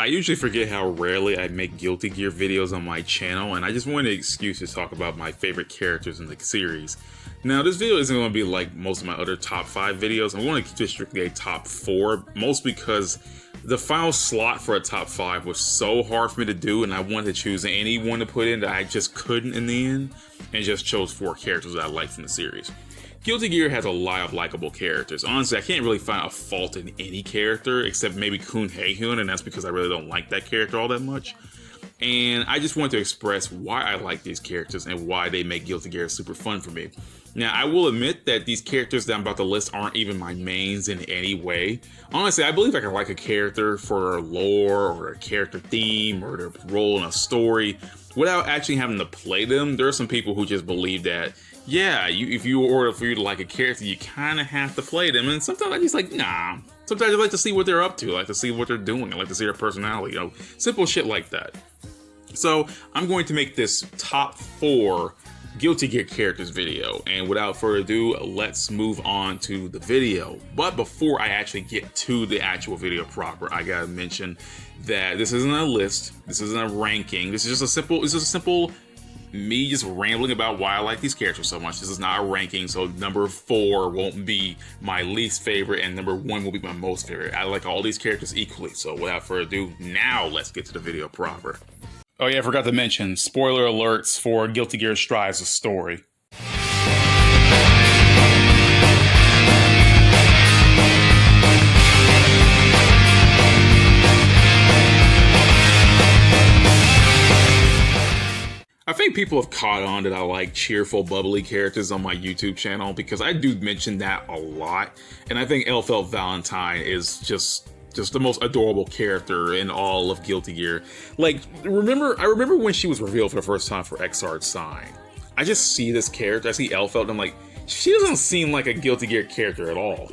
I usually forget how rarely I make Guilty Gear videos on my channel, and I just wanted an excuse to talk about my favorite characters in the series. Now, this video isn't going to be like most of my other top 5 videos. I'm going to keep it strictly a top 4, mostly because the final slot for a top 5 was so hard for me to do, and I wanted to choose anyone to put in that I just couldn't in the end, and just chose 4 characters that I liked from the series. Guilty Gear has a lot of likable characters. Honestly, I can't really find a fault in any character, except maybe Kun Hae-hyun, and that's because I really don't like that character all that much. And I just want to express why I like these characters and why they make Guilty Gear super fun for me. Now, I will admit that these characters that I'm about to list aren't even my mains in any way. Honestly, I believe I can like a character for their lore or their character theme or their role in a story without actually having to play them. There are some people who just believe that, yeah, if you order for you to like a character, you kind of have to play them. And sometimes I just like, nah. Sometimes I like to see what they're up to. I like to see what they're doing. I like to see their personality, simple shit like that. So I'm going to make this top 4 Guilty Gear characters video, and without further ado, let's move on to the video. But before I actually get to the actual video proper, I gotta mention that this isn't a list, this isn't a ranking, this is just a simple me just rambling about why I like these characters so much. This is not a ranking, so number 4 won't be my least favorite and number 1 will be my most favorite. I like all these characters equally, so without further ado, now let's get to the video proper. Oh yeah, I forgot to mention, spoiler alerts for Guilty Gear Strides the Story. I think people have caught on that I like cheerful, bubbly characters on my YouTube channel because I do mention that a lot, and I think LFL Valentine is just the most adorable character in all of Guilty Gear. Like, I remember when she was revealed for the first time for ARCSYS. I just see this character, I see LFL, and I'm like, she doesn't seem like a Guilty Gear character at all.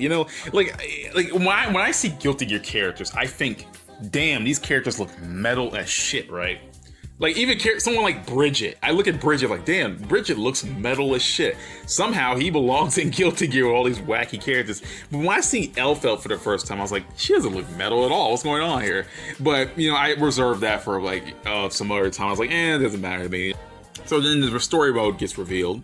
Like when I see Guilty Gear characters, I think, damn, these characters look metal as shit, right? Like, even someone like Bridget. I look at Bridget like, damn, Bridget looks metal as shit. Somehow, he belongs in Guilty Gear with all these wacky characters. But when I see Elfeld for the first time, I was like, she doesn't look metal at all. What's going on here? But, I reserved that for, some other time. I was like, it doesn't matter to me. So then the story mode gets revealed.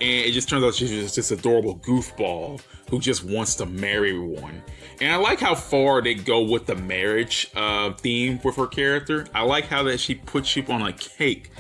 And it just turns out she's just this adorable goofball who just wants to marry everyone. And I like how far they go with the marriage theme with her character. I like how that she puts you on a cake,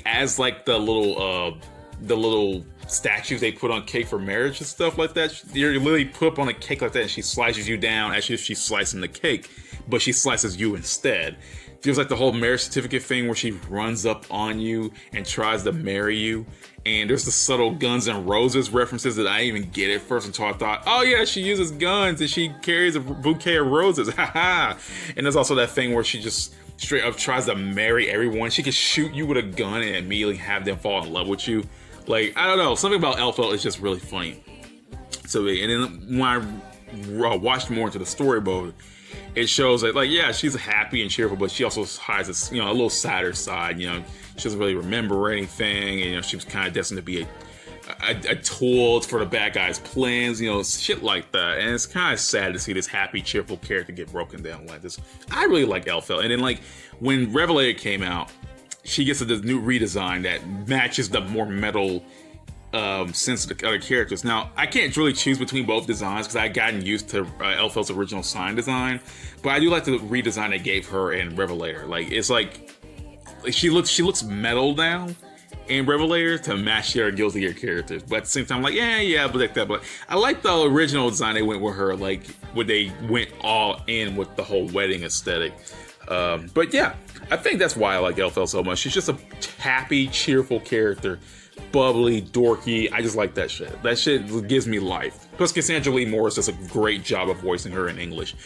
as the little statues they put on cake for marriage and stuff like that. You're literally put up on a cake like that, and she slices you down as if she's slicing the cake, but she slices you instead. Feels like the whole marriage certificate thing where she runs up on you and tries to marry you. And there's the subtle Guns N' Roses references that I didn't even get at first until I thought, oh yeah, she uses guns and she carries a bouquet of roses. Haha. And there's also that thing where she just straight up tries to marry everyone. She can shoot you with a gun and immediately have them fall in love with you. I don't know, something about LFL is just really funny. So, and then when I watched more into the story mode, it shows that, yeah, she's happy and cheerful, but she also hides this, a little sadder side. She doesn't really remember anything, and, she was kind of destined to be a tool for the bad guys' plans, shit like that. And it's kind of sad to see this happy, cheerful character get broken down like this. I really like Elfel. And then, when Revelator came out, she gets this new redesign that matches the more metal sense of the other characters. Now, I can't really choose between both designs because I've gotten used to Elfel's original sign design, but I do like the redesign they gave her in Revelator. It's she looks metal now in Revelator to match their Guilty Gear characters, but at the same time, but like that. But I like the original design they went with her, when they went all in with the whole wedding aesthetic. But yeah, I think that's why I like Elfel so much. She's just a happy, cheerful character. Bubbly, dorky. I just like that shit. That shit gives me life. Plus, Cassandra Lee Morris does a great job of voicing her in English.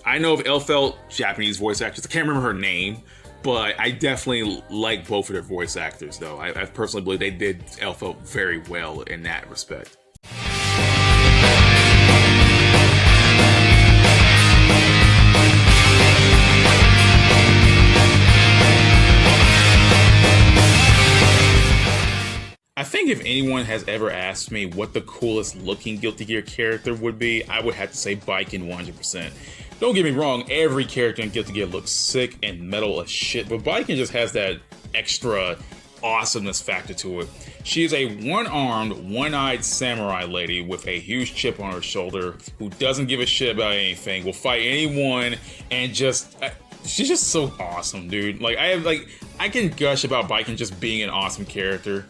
I know of Elfel Japanese voice actors. I can't remember her name, but I definitely like both of their voice actors, though. I personally believe they did Elfel very well in that respect. I think if anyone has ever asked me what the coolest looking Guilty Gear character would be, I would have to say Bikin 100%. Don't get me wrong, every character in Guilty Gear looks sick and metal as shit, but Bikin just has that extra awesomeness factor to it. She is a one-armed, one-eyed samurai lady with a huge chip on her shoulder who doesn't give a shit about anything, will fight anyone, and just... she's just so awesome, dude. Like, I can gush about Bikin just being an awesome character.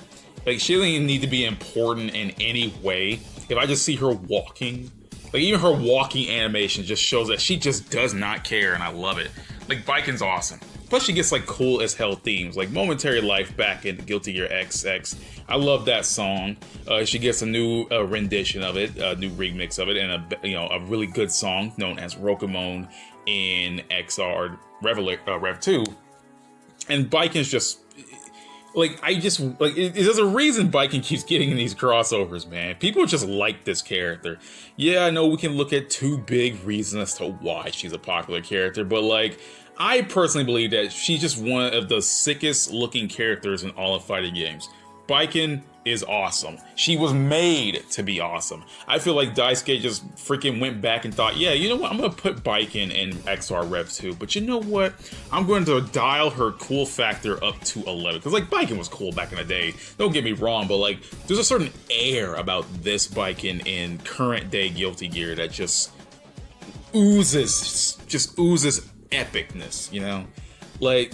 Like, she doesn't even need to be important in any way. If I just see her walking... Like, even her walking animation just shows that she just does not care, and I love it. Like, Bikin's awesome. Plus, she gets, like, cool as hell themes, like Momentary Life back in Guilty Gear XX. I love that song. She gets a new rendition of it, a new remix of it, and a really good song known as Rokumon in XR Rev 2. And Bikin's just... Like, there's a reason Bikin keeps getting in these crossovers, man. People just like this character. Yeah, I know we can look at two big reasons as to why she's a popular character, but, like, I personally believe that she's just one of the sickest looking characters in all of fighting games. Bikin is awesome. She was made to be awesome. I feel like Daisuke just freaking went back and thought, yeah, you know what, I'm gonna put Bikin in XR Rev 2, but you know what, I'm going to dial her cool factor up to 11, because like Bikin was cool back in the day, don't get me wrong, but like there's a certain air about this Bikin in current day Guilty Gear that just oozes epicness, you know? Like,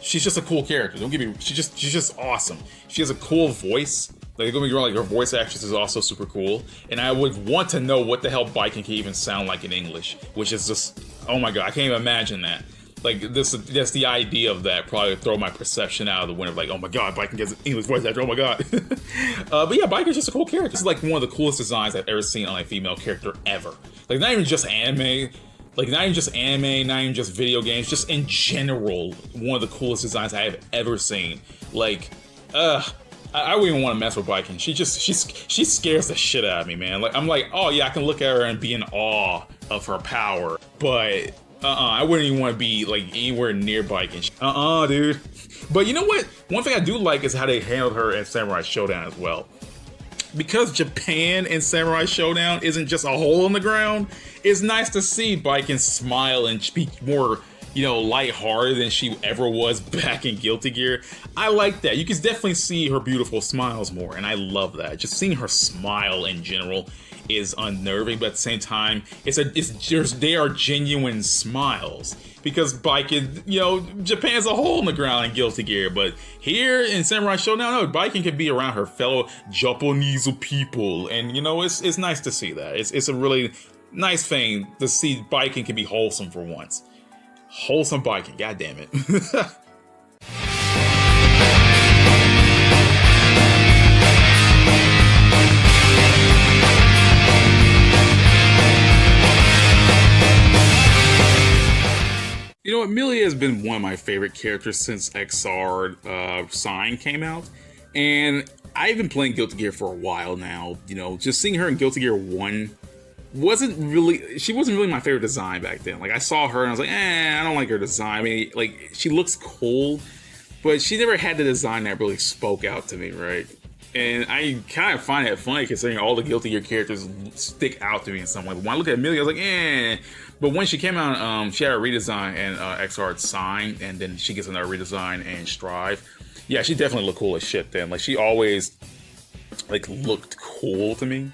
she's just a cool character. Don't get me. She's just awesome. She has a cool voice. Like, don't get me wrong. Like, her voice actress is also super cool. And I would want to know what the hell Bikin can even sound like in English, which is just, oh my god, I can't even imagine that. Like, that's the idea of that. Probably throw my perception out of the window. Like, oh my god, Bikin gets an English voice actor. Oh my god. But yeah, Bikin's just a cool character. This is like one of the coolest designs I've ever seen on a female character ever. Like, not even just anime. Like, not even just anime, not even just video games, just in general, one of the coolest designs I have ever seen. Like, I wouldn't even want to mess with Bikin. She scares the shit out of me, man. Like, I'm like, oh yeah, I can look at her and be in awe of her power, but I wouldn't even want to be like anywhere near Bikin. Dude. But you know what? One thing I do like is how they handled her in Samurai Showdown as well. Because Japan in Samurai Showdown isn't just a hole in the ground, it's nice to see Bikin smile and be more, you know, lighthearted than she ever was back in Guilty Gear. I like that. You can definitely see her beautiful smiles more, and I love that. Just seeing her smile in general is unnerving, but at the same time, they are genuine smiles. Because Bikin, you know, Japan's a hole in the ground in Guilty Gear, but here in Samurai Showdown, no, Bikin can be around her fellow Japanese people, and you know, it's nice to see that. It's a really nice thing to see Bikin can be wholesome for once. Wholesome Bikin, god damn it. You know, Emilia has been one of my favorite characters since XR Sign came out, and I've been playing Guilty Gear for a while now. You know, just seeing her in Guilty Gear 1 she wasn't really my favorite design back then. Like, I saw her and I was like, I don't like her design. I mean, like, she looks cool, but she never had the design that really spoke out to me, right? And I kind of find it funny considering all the Guilty Gear characters stick out to me in some way. But when I look at Emilia, I was like, But when she came out, she had a redesign in XR Sign, and then she gets another redesign in Strive. Yeah, she definitely looked cool as shit then. Like, she always, like, looked cool to me.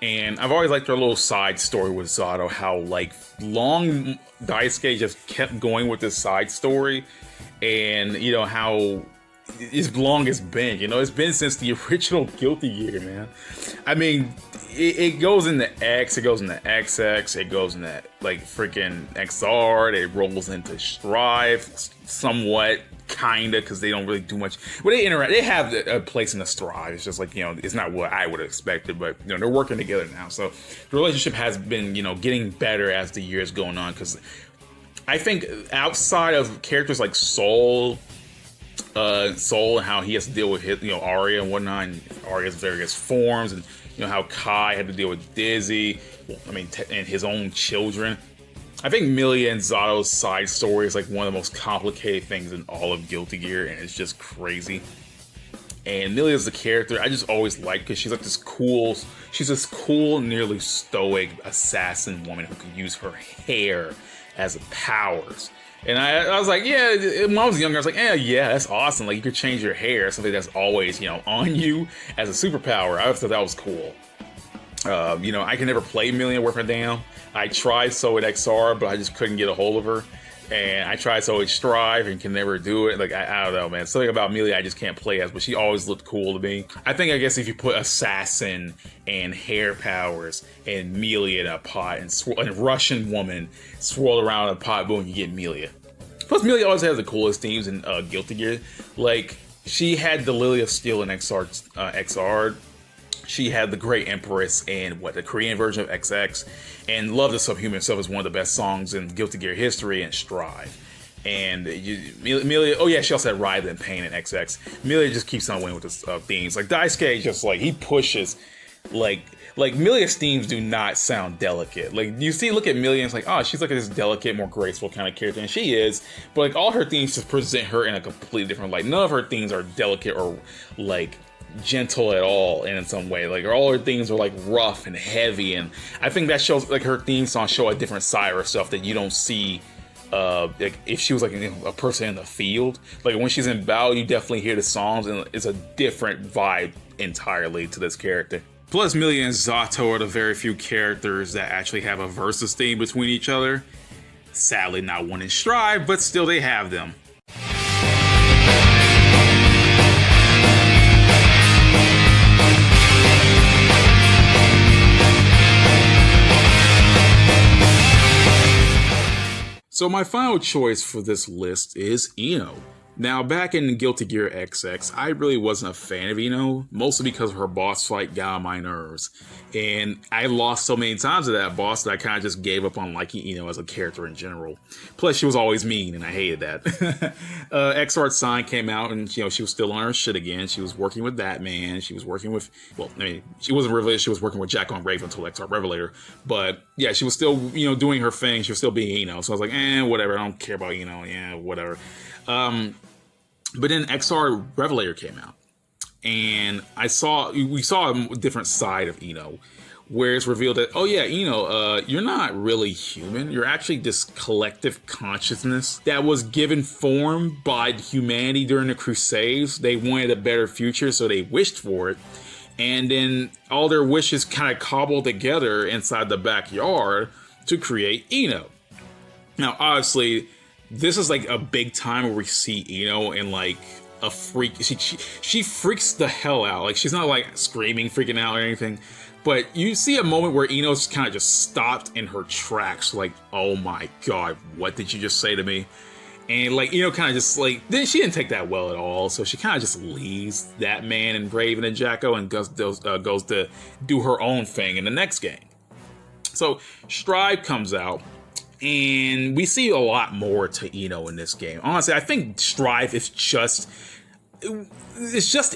And I've always liked her little side story with Zato, how, like, long Daisuke just kept going with this side story. And, you know, how as long it's been, you know, it's been since the original Guilty Gear, man. I mean, it goes into X, it goes into XX, it goes into, like, freaking XR, it rolls into Strive, somewhat, kinda, because they don't really do much. Well, they have a place in the Strive. It's just like, you know, it's not what I would have expected, but, you know, they're working together now. So the relationship has been, you know, getting better as the years going on, because I think outside of characters like Soul and how he has to deal with his, you know, Arya and whatnot, and Arya's various forms, and you know how Kai had to deal with Dizzy, I mean, and his own children. I think Emilia and Zato's side story is like one of the most complicated things in all of Guilty Gear, and it's just crazy. And Emilia's the character I just always liked because she's like she's this cool, nearly stoic assassin woman who can use her hair as powers. And I was like, yeah, when I was younger, I was like, yeah, that's awesome. Like, you could change your hair, something that's always, on you as a superpower. I thought that was cool. I can never play Emilia worth a damn. I tried so at XR, but I just couldn't get a hold of her. And I tried so at Strive and can never do it. Like, I don't know, man. Something about Emilia I just can't play as, but she always looked cool to me. I guess if you put assassin and hair powers and Emilia in a pot and Russian woman swirled around in a pot, boom, you get Emilia. Plus, Emilia always has the coolest themes in Guilty Gear. Like, she had the Lily of Steel in XR. She had the Great Empress and the Korean version of XX, and Love the Subhuman Self is one of the best songs in Guilty Gear history and Strive. And Emilia, oh yeah, she also had Writhe and Pain in XX. Emilia just keeps on winning with the themes. Like, Daisuke just he pushes, like Emilia's themes do not sound delicate. Like, look at Emilia and it's like, oh, she's like this delicate, more graceful kind of character, and she is, but like all her themes just present her in a completely different light. None of her themes are delicate or like gentle at all, and in some way, like all her themes are like rough and heavy, and I think that shows, like, her theme songs show a different side of herself that you don't see like if she was like a person in the field. Like, when she's in battle, you definitely hear the songs, and it's a different vibe entirely to this character. Plus, Emilia and Zato are the very few characters that actually have a versus theme between each other. Sadly, not one in Strive, but still they have them. So my final choice for this list is Eno. Now, back in Guilty Gear XX, I really wasn't a fan of Eno, mostly because of her boss fight got on my nerves. And I lost so many times to that boss that I kind of just gave up on liking Eno as a character in general. Plus, she was always mean, and I hated that. ARCSYS came out, and she was still on her shit again. She was working with that man. She was working with, she wasn't Revelator, she was working with Jack on Raven until XR Revelator. But yeah, she was still, doing her thing. She was still being Eno. So I was like, whatever. I don't care about Eno. Yeah, whatever. But then XR Revelator came out, and we saw a different side of Eno, where it's revealed that, oh yeah, Eno, you're not really human. You're actually this collective consciousness that was given form by humanity during the Crusades. They wanted a better future, so they wished for it, and then all their wishes kind of cobbled together inside the backyard to create Eno. Now, obviously, this is like a big time where we see Eno in like a freak. She freaks the hell out. Like, she's not like screaming, freaking out or anything, but you see a moment where Eno's kind of just stopped in her tracks. Like, oh my god, what did you just say to me? And like Eno kind of just like, she didn't take that well at all. So she kind of just leaves that man and Raven and Jacko and goes to do her own thing in the next game. So Strive comes out, and we see a lot more to Eno in this game. Honestly, I think Strive is just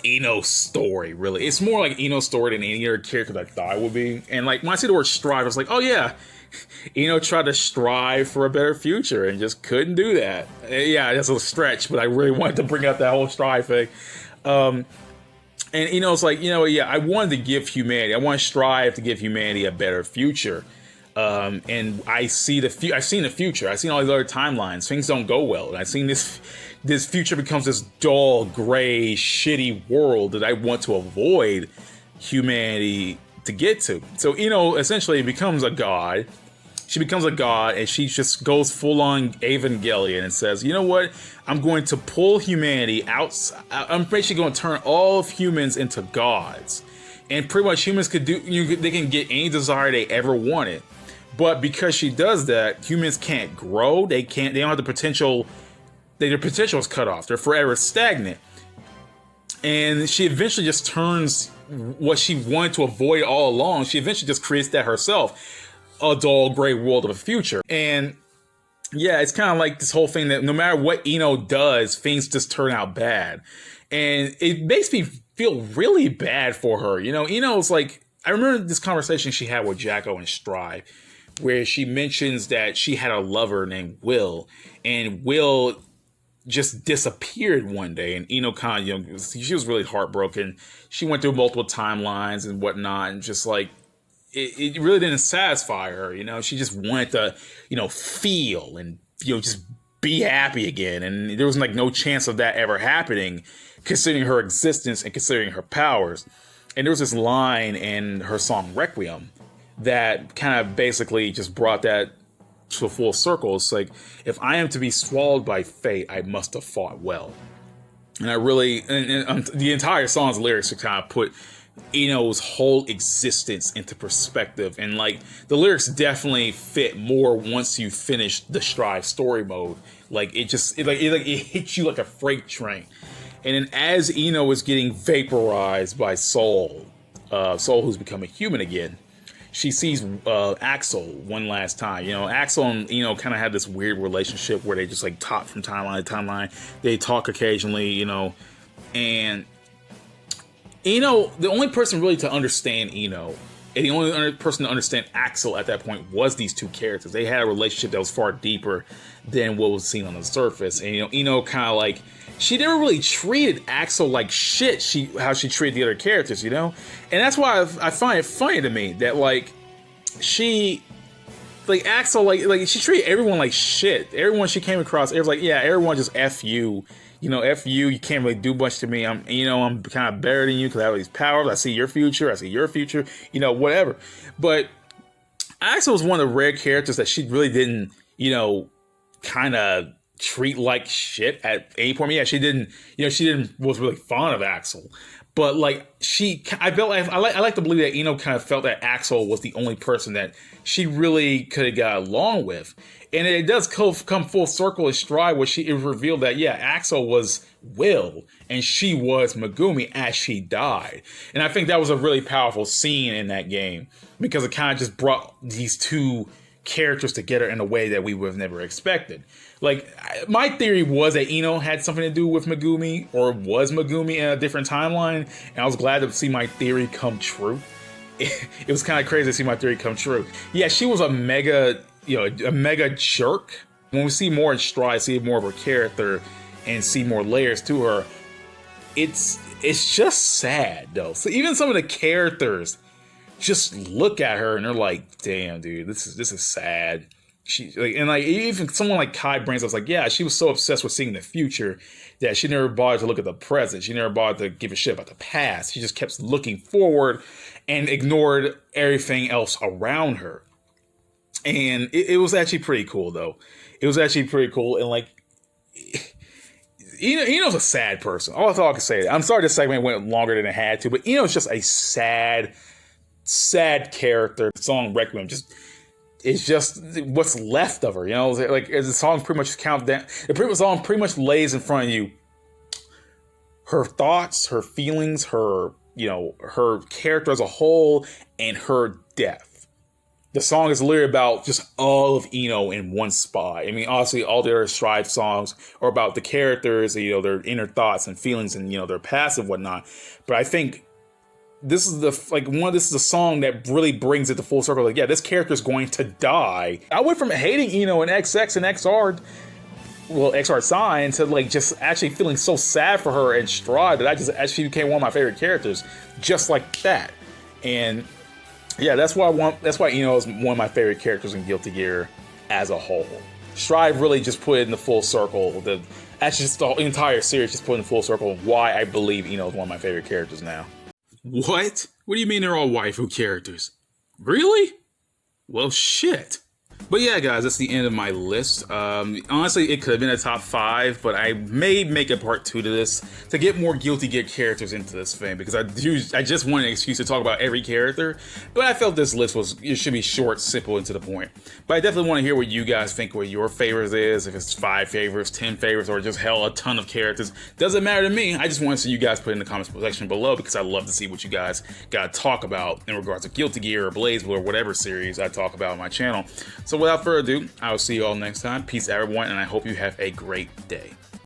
Eno's story, really. It's more like Eno's story than any other character that I thought it would be. And like, when I see the word Strive, I was like, oh yeah, Eno tried to strive for a better future and just couldn't do that. Yeah, that's a stretch, but I really wanted to bring up that whole Strive thing. And Eno's like, yeah, I wanted to give humanity, I want to strive to give humanity a better future. And I've seen the future. I've seen all these other timelines. Things don't go well. And I've seen this future becomes this dull, gray, shitty world that I want to avoid humanity to get to. So Eno essentially becomes a god. She becomes a god, and she just goes full on Evangelion and says, you know what? I'm going to pull humanity out. I'm basically going to turn all of humans into gods. And pretty much humans could they can get any desire they ever wanted. But because she does that, humans can't grow. They don't have the potential. Their potential is cut off. They're forever stagnant. And she eventually just turns what she wanted to avoid all along. She eventually just creates that herself. A dull, gray world of the future. And yeah, it's kind of like this whole thing that no matter what Eno does, things just turn out bad. And it makes me feel really bad for her. Eno's like, I remember this conversation she had with Jacko and Strive, where she mentions that she had a lover named Will, and Will just disappeared one day, and Eno kind of, she was really heartbroken. She went through multiple timelines and whatnot, and just like, it really didn't satisfy her, she just wanted to, feel and, just be happy again. And there was like no chance of that ever happening, considering her existence and considering her powers. And there was this line in her song Requiem that kind of basically just brought that to a full circle. It's like, if I am to be swallowed by fate, I must have fought well. And I really, and the entire song's lyrics to kind of put Eno's whole existence into perspective. And like, the lyrics definitely fit more once you finish the Strive story mode. Like, it hits you like a freight train. And then as Eno is getting vaporized by Soul, Soul who's become a human again, she sees Axel one last time. Axel and Eno kind of had this weird relationship where they just like talk from timeline to timeline. They talk occasionally, and Eno, the only person really to understand Eno, and the only person to understand Axel at that point was these two characters. They had a relationship that was far deeper than what was seen on the surface. And Eno kind of like, she never really treated Axel like shit. How she treated the other characters, and that's why I find it funny to me that like Axel like she treated everyone like shit. Everyone she came across, it was like, yeah, everyone just F you. F you. You can't really do much to me. I'm kind of better than you because I have these powers. I see your future. Whatever. But Axel was one of the rare characters that she really didn't, kind of treat like shit at any point. Yeah, she didn't was really fond of Axel, but like I like to believe that Eno kind of felt that Axel was the only person that she really could have got along with. And it does come full circle and stride where it was revealed that, yeah, Axel was Will and she was Megumi as she died. And I think that was a really powerful scene in that game because it kind of just brought these two characters together in a way that we would have never expected. Like, my theory was that Eno had something to do with Megumi, or was Megumi in a different timeline, and I was glad to see my theory come true. It was kind of crazy to see my theory come true. Yeah, she was a mega jerk. When we see more in Stride, see more of her character, and see more layers to her, it's just sad, though. So even some of the characters just look at her and they're like, damn, dude, this is sad. Even someone like Kai brings up, like, yeah, she was so obsessed with seeing the future that she never bothered to look at the present. She never bothered to give a shit about the past. She just kept looking forward and ignored everything else around her. And it was actually pretty cool, though. It was actually pretty cool. And like, Eno's a sad person. That's all I can say. I'm sorry this segment went longer than it had to, but Eno's just a sad character. The song Requiem it's just what's left of her, like, as the song pretty much counts down. The song pretty much lays in front of you her thoughts, her feelings, her character as a whole, and her death. The song is literally about just all of Eno in one spot. I mean, obviously, all the other Strive songs are about the characters, their inner thoughts and feelings, and their past and whatnot. But I think this is the song that really brings it to full circle. Like, yeah, this character is going to die. I went from hating Eno and XX and XR Sign to like just actually feeling so sad for her and Stride that I just actually became one of my favorite characters, just like that. And yeah, that's why Eno is one of my favorite characters in Guilty Gear as a whole. Stride really just put it in the full circle. The entire series just put it in the full circle why I believe Eno is one of my favorite characters now. What? What do you mean they're all waifu characters? Really? Well, shit. But yeah, guys, that's the end of my list. Honestly, it could have been a top 5, but I may make a part 2 to this to get more Guilty Gear characters into this thing, because I just wanted an excuse to talk about every character, but I felt this list should be short, simple, and to the point. But I definitely want to hear what you guys think, what your favorites is, if it's 5 favorites, 10 favorites, or just a ton of characters. Doesn't matter to me. I just want to see you guys put in the comments section below, because I love to see what you guys got to talk about in regards to Guilty Gear or BlazBlue or whatever series I talk about on my channel. So without further ado, I will see you all next time. Peace, everyone, and I hope you have a great day.